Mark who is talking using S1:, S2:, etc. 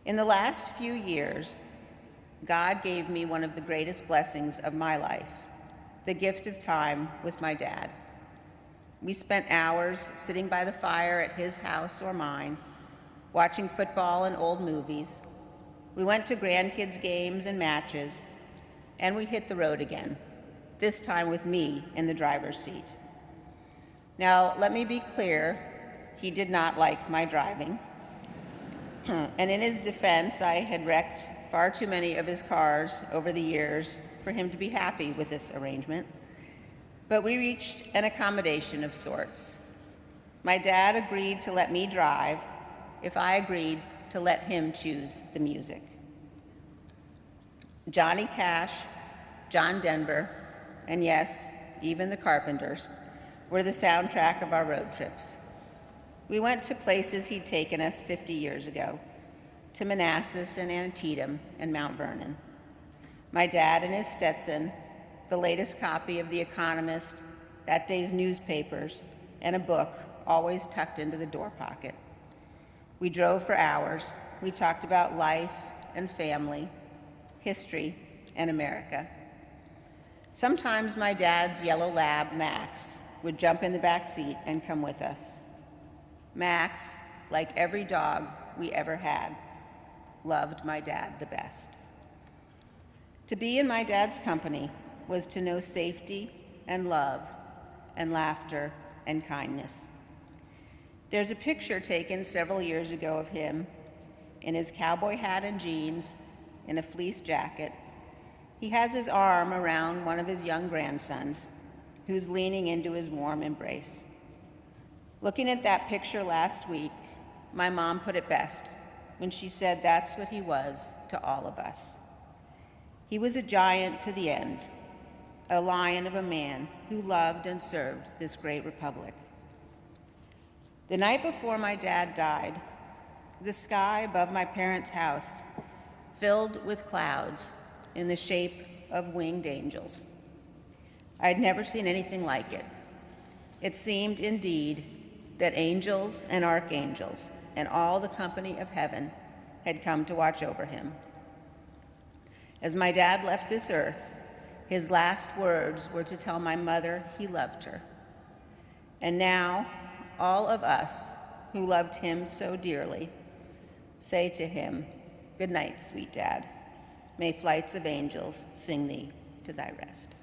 S1: In the last few years, God gave me one of the greatest blessings of my life, the gift of time with my dad. We spent hours sitting by the fire at his house or mine, watching football and old movies. We went to grandkids' games and matches, and we hit the road again, this time with me in the driver's seat. Now, let me be clear, he did not like my driving. And in his defense, I had wrecked far too many of his cars over the years for him to be happy with this arrangement. But we reached an accommodation of sorts. My dad agreed to let me drive if I agreed to let him choose the music. Johnny Cash, John Denver, and yes, even the Carpenters were the soundtrack of our road trips. We went to places he'd taken us 50 years ago, to Manassas and Antietam and Mount Vernon. My dad in his Stetson, the latest copy of The Economist, that day's newspapers, and a book always tucked into the door pocket. We drove for hours. We talked about life and family, history, and America. Sometimes my dad's yellow lab, Max, would jump in the back seat and come with us. Max, like every dog we ever had, loved my dad the best. To be in my dad's company was to know safety and love and laughter and kindness. There's a picture taken several years ago of him in his cowboy hat and jeans, in a fleece jacket. He has his arm around one of his young grandsons, who's leaning into his warm embrace. Looking at that picture last week, my mom put it best when she said that's what he was to all of us. He was a giant to the end, a lion of a man who loved and served this great republic. The night before my dad died, the sky above my parents' house filled with clouds in the shape of winged angels. I had never seen anything like it. It seemed indeed that angels and archangels and all the company of heaven had come to watch over him. As my dad left this earth, his last words were to tell my mother he loved her. And now, all of us who loved him so dearly say to him, "Good night, sweet dad. May flights of angels sing thee to thy rest."